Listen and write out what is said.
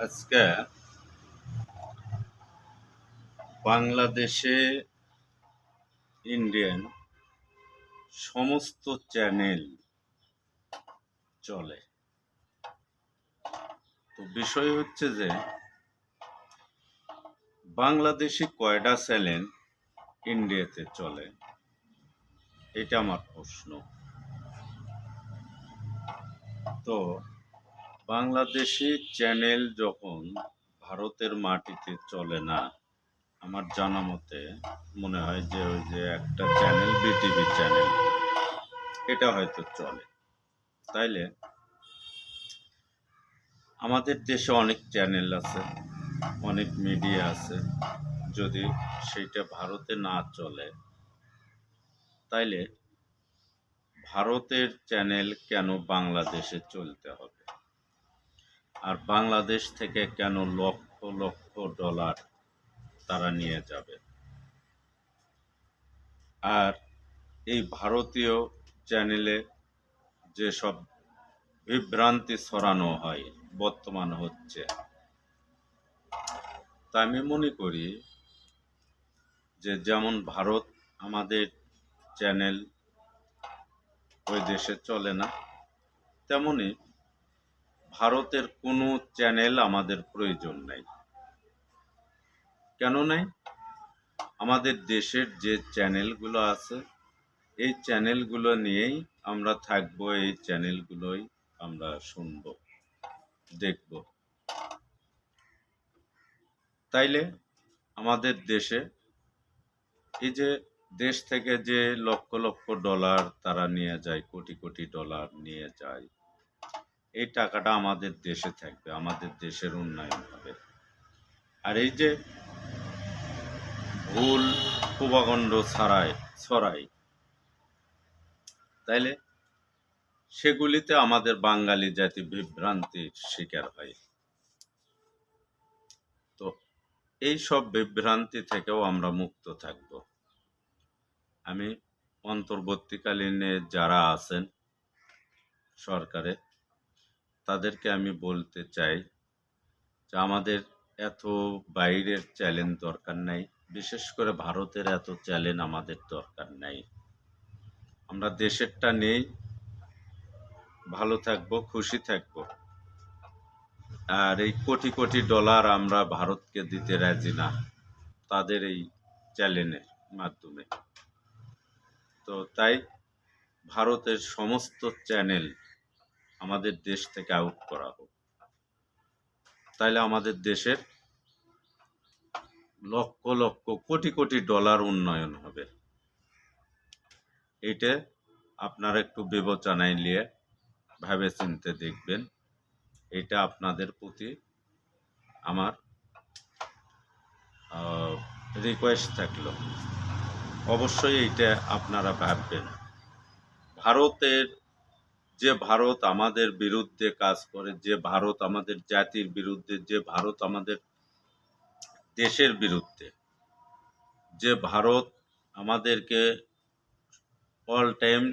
আজকে বাংলাদেশে ইন্ডিয়ান সমস্ত চ্যানেল চলে। তো বিষয় হচ্ছে যে বাংলাদেশি কয়টা চ্যানেল ইন্ডিয়াতে চলে, এটা আমার প্রশ্ন। তো বাংলাদেশি চ্যানেল যখন ভারতের মাটিতে চলে না, আমার জানা মতে মনে হয় যে ওই যে একটা চ্যানেল বিটিভি চ্যানেল, এটা হয়তো চলে। তাইলে আমাদের দেশে অনেক চ্যানেল আছে, অনেক মিডিয়া আছে। যদি সেইটা ভারতে না চলে, তাইলে ভারতের চ্যানেল কেন বাংলাদেশে চলতে হবে? আর বাংলাদেশ থেকে কেন লক্ষ লক্ষ ডলার তারা নিয়ে যাবে? আর এই ভারতীয় চ্যানেলে যেসব বিভ্রান্তি ছড়ানো হয়, বর্তমান হচ্ছে, তা আমি মনে করি যে যেমন ভারত আমাদের চ্যানেল ওই দেশে চলে না, তেমনি ভারতের কোনো চ্যানেল আমাদের প্রয়োজন নাই। কেন নাই? আমাদের দেশের যে চ্যানেলগুলো আছে, এই চ্যানেলগুলো নিয়েই আমরা থাকবো, এই চ্যানেলগুলোই আমরা শুনবো, দেখব। তাইলে আমাদের দেশে এই যে দেশ থেকে যে লক্ষ লক্ষ ডলার তারা নিয়ে যায়, কোটি কোটি ডলার নিয়ে যায়, এই টাকাটা আমাদের দেশে থাকবে, আমাদের দেশের উন্নয়ন হবে। আর এই যে ভুল প্রভাকাণ্ড ছড়ায়, তাইলে সেগুলিতে আমাদের বাঙালি জাতি বিভ্রান্তির শিকার হয়। তো এই সব বিভ্রান্তি থেকেও আমরা মুক্ত থাকব। আমি অন্তর্বর্তীকালীনে যারা আছেন সরকারে, তাদেরকে আমি বলতে চাই যে আমাদের এত বাইরের চ্যালেঞ্জ দরকার নাই, বিশেষ করে ভারতের এত চ্যালেঞ্জ আমাদের দরকার নাই। আমরা দেশেরটা নেই, ভালো থাকবো, খুশি থাকবো। আর এই কোটি কোটি ডলার আমরা ভারতকে দিতে রাজি না, তাদের এই চ্যালেঞ্জের মাধ্যমে। তো তাই ভারতের সমস্ত চ্যানেল আমাদের দেশ থেকে আউট করা হোক, তাইলে আমাদের দেশের লক্ষ লক্ষ কোটি কোটি ডলার উন্নয়ন হবে। এইটা আপনারা একটু বিবেচনায় নিয়ে ভাবে চিন্তে দেখবেন। এটা আপনাদের প্রতি আমার রিকোয়েস্ট থাকলো, অবশ্যই এইটা আপনারা ভাববেন। ভারত আমাদের বিরুদ্ধে কাজ করে, যে ভারত আমাদের জাতির বিরুদ্ধে, যে ভারত আমাদের দেশের বিরুদ্ধে, যে ভারত আমাদেরকে অল টাইম